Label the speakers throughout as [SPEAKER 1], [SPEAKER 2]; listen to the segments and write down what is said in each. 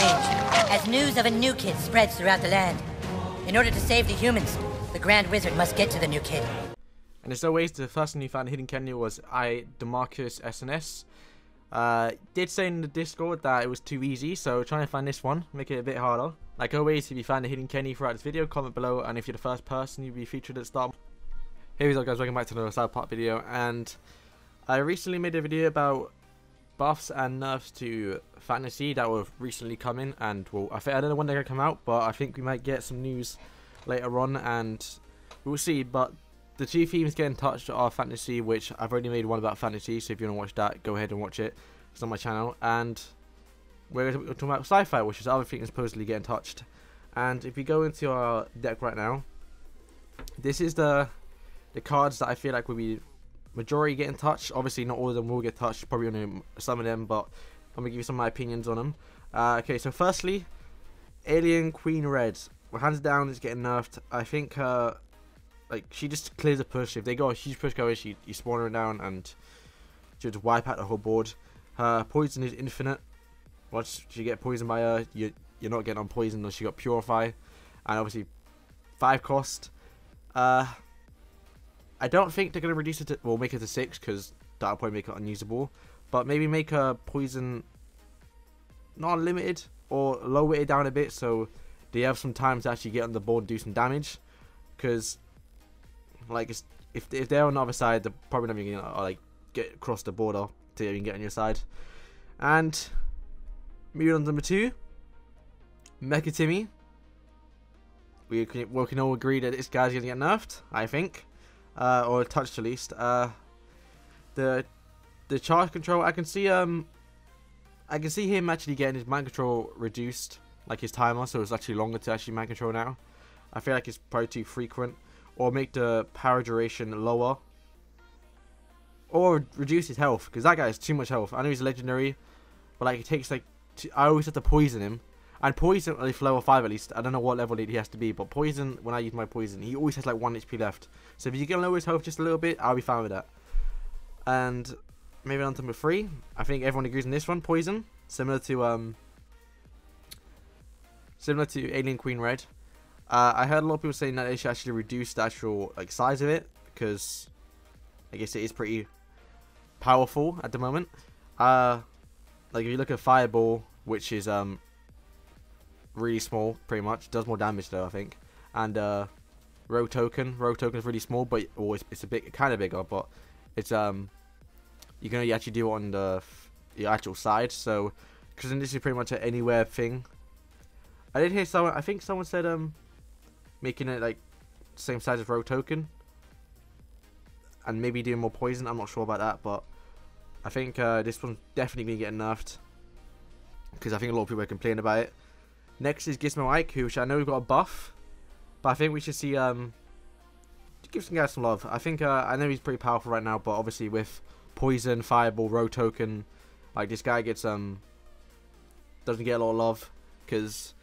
[SPEAKER 1] change as news of a new kid spreads throughout the land. In order to save the humans, the Grand Wizard must get to the new kid.
[SPEAKER 2] And as always, the first thing you found hidden Kenny was DeMarcus SNS. Did say in the Discord that it was too easy, so trying to find this one, make it a bit harder. Like always, if you found a hidden Kenny throughout this video, comment below, and if you're the first person, you'll be featured at the start. Here we go, guys, welcome back to another side part video, and I recently made a video about buffs and nerfs to fantasy that were recently coming, and well, I don't know when they're gonna come out, but I think we might get some news later on, and we'll see. But the two themes getting touched are fantasy, which I've already made one about fantasy, so if you want to watch that, go ahead and watch it. It's on my channel. And we're talking about sci-fi, which is the other thing that's supposedly getting touched. And if we go into our deck right now, this is the cards that I feel like will be majority getting touched. Obviously not all of them will get touched, probably only some of them, but I'm gonna give you some of my opinions on them. Okay, so firstly, Alien Queen Red, well, hands down, is getting nerfed. I think like, she just clears a push. If they go a huge push going, you spawn her down and she'll just wipe out the whole board. Her poison is infinite. Once you get poisoned by her, you're not getting on poison unless you got Purify. And obviously 5 cost. I don't think they're going to reduce it to, well, make it to 6, because that'll probably make it unusable. But maybe make her poison not unlimited, or lower it down a bit, so they have some time to actually get on the board and do some damage. Because, like, if they're on the other side, they're probably not even going to like get across the border to even get on your side. And moving on to number 2, Mecha Timmy. We can all agree that this guy's going to get nerfed, I think. Or touched at least. The charge control, I can see him actually getting his mind control reduced, like his timer, so it's actually longer to actually mind control now. I feel like it's probably too frequent. Or make the power duration lower. Or reduce his health, because that guy has too much health. I know he's legendary, but like it takes like I always have to poison him. And poison, if level 5 at least, I don't know what level he has to be, but poison, when I use my poison, he always has like 1 HP left. So if you can lower his health just a little bit, I'll be fine with that. And maybe on to number 3, I think everyone agrees on this one, poison, similar to Alien Queen Red. I heard a lot of people saying that they should actually reduce the actual like size of it, because I guess it is pretty powerful at the moment. Like if you look at Fireball, which is really small, pretty much, does more damage though, I think. And Rogue Token is really small, but it's a bit kind of bigger, but it's you can only actually do it on the actual side. So because this is pretty much an anywhere thing. I did hear someone, I think someone said making it like same size as Rogue Token and maybe doing more poison. I'm not sure about that, but I think this one's definitely gonna get nerfed, because I think a lot of people are complaining about it. Next is Gizmo Ike, which I know we've got a buff, but I think we should see give some guys some love. I think I know he's pretty powerful right now, but obviously with poison, Fireball, Rogue Token, like this guy gets doesn't get a lot of love, because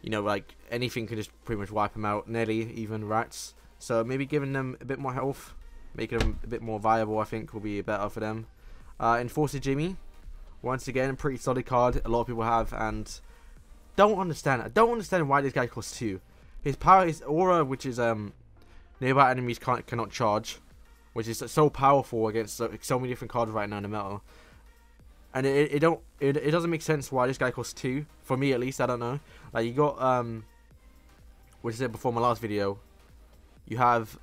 [SPEAKER 2] you know, like anything can just pretty much wipe him out, nearly even rats. So maybe giving them a bit more health, making them a bit more viable, I think will be better for them. Enforcer Jimmy, once again, a pretty solid card. A lot of people have, and I don't understand why this guy costs 2. His power, his aura, which is nearby enemies cannot charge, which is so powerful against so many different cards right now in the meta. And it doesn't make sense why this guy costs 2, for me at least. I don't know. Like you got what I said before my last video, you have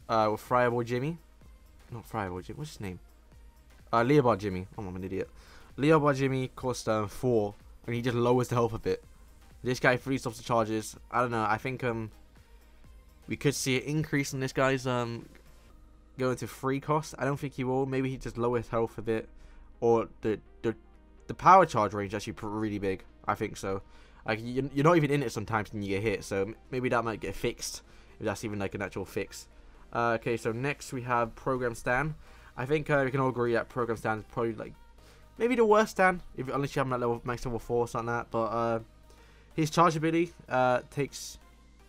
[SPEAKER 2] Fireball Jimmy, not Fireball Jimmy. What's his name? Leopard Jimmy. Oh, I'm an idiot. Leopard Jimmy costs 4, and he just lowers the health a bit. This guy free stops the charges. I don't know. I think we could see an increase in this guy's going to 3 cost. I don't think he will. Maybe he just lowers health a bit, or the power charge range is actually really big. I think so. Like you're not even in it sometimes and you get hit. So maybe that might get fixed, if that's even like an actual fix. Okay, so next we have Program Stan. I think we can all agree that Program Stan is probably like maybe the worst Stan, unless you have him at level max level 4 or something like that. But his charge ability takes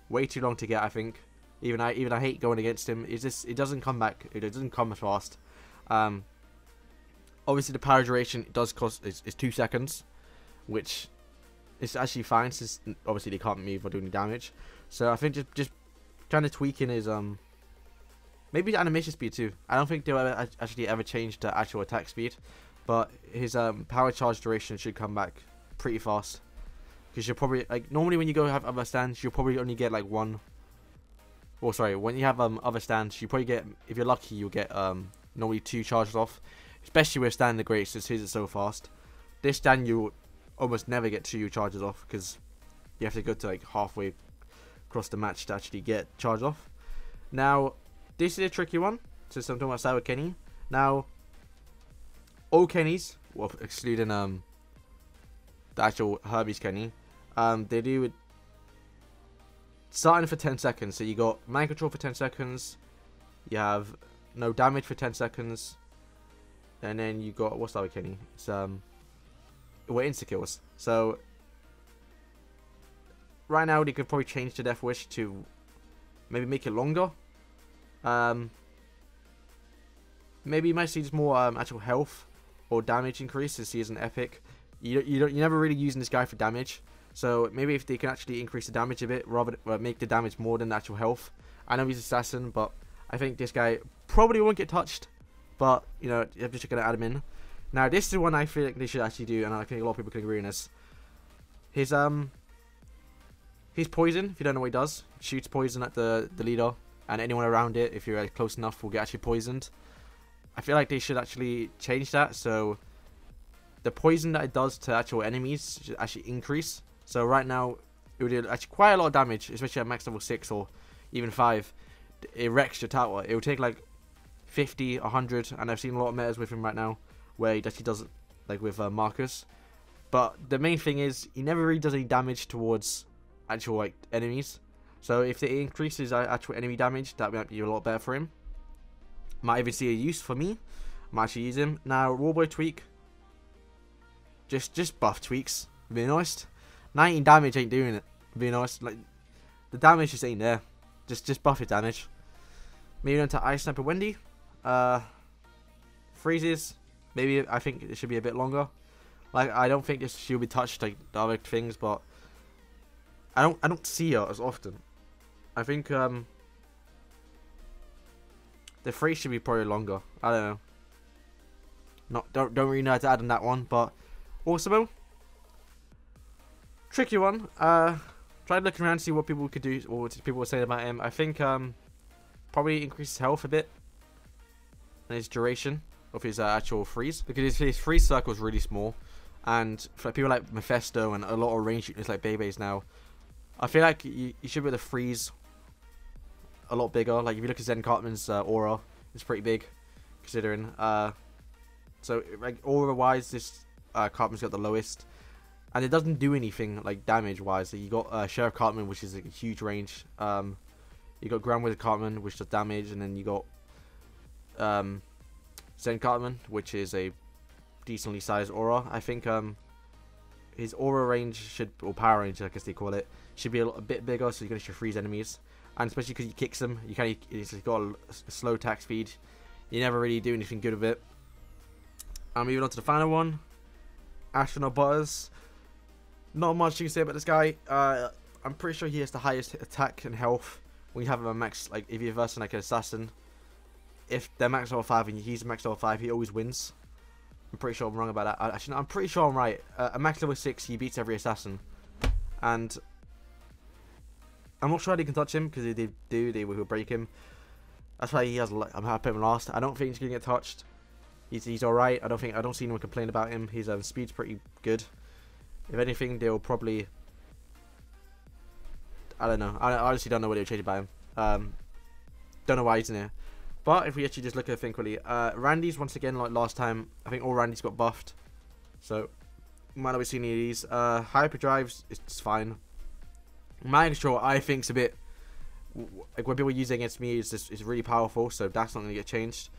[SPEAKER 2] way too long to get. I think even I hate going against him. It doesn't come back. It doesn't come as fast. Obviously the power duration does cost is 2 seconds, which it's actually fine since obviously they can't move or do any damage. So I think just kind of tweaking his maybe the animation speed too. I don't think they'll actually ever change the actual attack speed, but his power charge duration should come back pretty fast. Because you're probably like normally when you go have other stands, you'll probably only get like one. Or sorry, when you have other stands, you probably get, if you're lucky, you'll get normally 2 charges off. Especially with Stand the Great, since his is so fast. This stand you almost never get 2 charges off because you have to go to like halfway across the match to actually get charge off. Now, this is a tricky one, since I'm talking about Sour Kenny. Now, all Kennys, well, excluding the actual Herbie's Kenny, they do it starting for 10 seconds. So you got mind control for 10 seconds, you have no damage for 10 seconds, and then you got, what's Sour Kenny? It's insta kills. So right now they could probably change the Death Wish to maybe make it longer. Maybe you might see just more actual health or damage increase since he is an epic. You're never really using this guy for damage, so maybe if they can actually increase the damage a bit rather than make the damage more than the actual health. I know he's assassin, but I think this guy probably won't get touched. But you know, you're just gonna add him in. Now this is one I feel like they should actually do, and I think a lot of people can agree on this. His poison, if you don't know what he does, shoots poison at the leader, and anyone around it, if you're close enough, will get actually poisoned. I feel like they should actually change that, so the poison that it does to actual enemies should actually increase. So right now, it would do actually quite a lot of damage, especially at max level 6 or even 5. It wrecks your tower. It would take like 50, 100, and I've seen a lot of metas with him right now, where he actually does it like with Marcus. But the main thing is, he never really does any damage towards actual like enemies. So if it increases actual enemy damage, that might be a lot better for him. Might even see a use for me. Might actually use him. Now, Warboy tweak. Just buff tweaks, being honest. 19 damage ain't doing it, being honest. Like, the damage just ain't there. Just buff your damage. Maybe on to Ice Sniper Wendy. Freezes. Maybe I think it should be a bit longer. Like, I don't think this she'll be touched like the other things, but I don't see her as often. I think the freeze should be probably longer. I don't know. Don't really know how to add on that one, but also tricky one. Tried looking around to see what people could do or what people were saying about him. I think probably increases health a bit and his duration of his actual freeze, because his freeze circle is really small, and for people like Mephisto and a lot of range shooters like Bebe's now, I feel like you should be able to freeze a lot bigger. Like if you look at Zen Cartman's aura, it's pretty big considering. So like aura wise, this Cartman's got the lowest, and it doesn't do anything like damage wise. So you got Sheriff Cartman, which is a huge range. You got Grand Wizard Cartman, which does damage, and then you got Zen Cartman, which is a decently sized aura. I think his aura range should, or power range I guess they call it, should be a bit bigger, so you can actually freeze enemies. And especially because he kicks them, he's got a slow attack speed. You never really do anything good with it. Moving on to the final one, Ashton Abuzz. Not much you can say about this guy. I'm pretty sure he has the highest attack and health when you have him a max, like if you're versing like an assassin. If they're max level 5 and he's max level 5, he always wins. I'm pretty sure I'm wrong about that. Actually, no, I'm pretty sure I'm right. At max level 6, he beats every assassin. And I'm not sure they can touch him, because if they do, they will break him. That's why he has. I'm happy to put him last. I don't think he's gonna get touched. He's all right. I don't see anyone complain about him. His speed's pretty good. If anything, they'll probably. I don't know. I honestly don't know what they'll change about him. Don't know why he's in here. But if we actually just look at the thing quickly, Randy's once again like last time. I think all Randy's got buffed, so might not be seeing any of these. Hyperdrives, it's fine. Mind control, I think, is a bit like when people use it against me, it's really powerful, so that's not gonna get changed.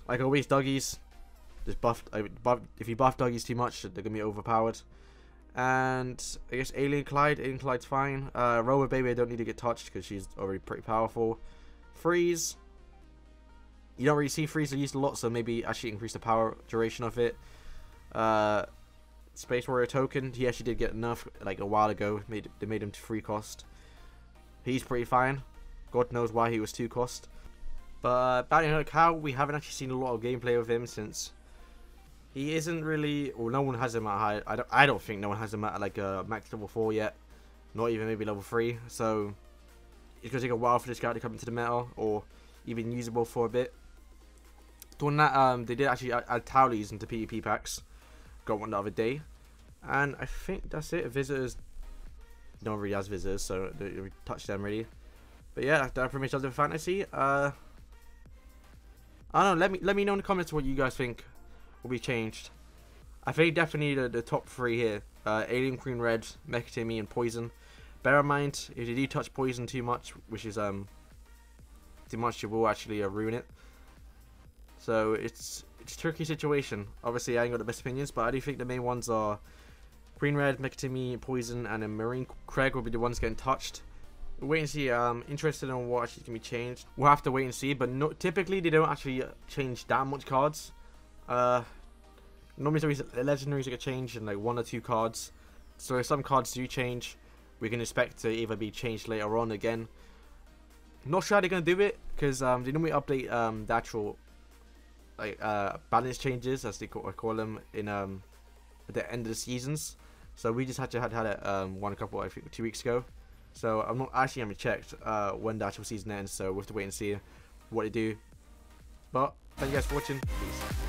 [SPEAKER 2] Like always, Duggies, just buffed. If you buff Duggies too much, they're gonna be overpowered. And I guess Alien Clyde's fine. Rover Baby, I don't need to get touched because she's already pretty powerful. Freeze, you don't really see Freeze used a lot, so maybe actually increase the power duration of it. Space Warrior token, he actually did get nerfed like a while ago. They made him to 3 cost. He's pretty fine. God knows why he was 2 cost. But Bounty Hunter Cow, we haven't actually seen a lot of gameplay with him since he isn't really, or no one has him at high. I don't think no one has him at like a max level 4 yet. Not even maybe level 3. So it's gonna take a while for this guy to come into the meta or even usable for a bit. Doing that, they did actually add Towlies into PvP packs. Got one the other day, and I think that's it. Visitors, no one really has visitors, so we touched them really. But yeah, that pretty much does it for fantasy. I don't know. Let me know in the comments what you guys think will be changed. I think definitely the top 3 here: Alien Queen Red, Mecha Timmy, and Poison. Bear in mind, if you do touch Poison too much, which is too much, you will actually ruin it. So it's a tricky situation. Obviously, I ain't got the best opinions, but I do think the main ones are Queen Red, Mecha Timmy, Poison, and then Marine Craig will be the ones getting touched. We'll wait and see. Interested in what actually can be changed. We'll have to wait and see, but typically they don't actually change that much cards. Normally the legendaries get changed in like 1 or 2 cards. So if some cards do change, we can expect to either be changed later on again. Not sure how they're gonna do it, because they normally update the actual like balance changes, as they call them, in at the end of the seasons. So we just had it one a couple, I think 2 weeks ago. So I'm not actually haven't checked when the actual season ends, so we'll have to wait and see what they do. But thank you guys for watching. Peace.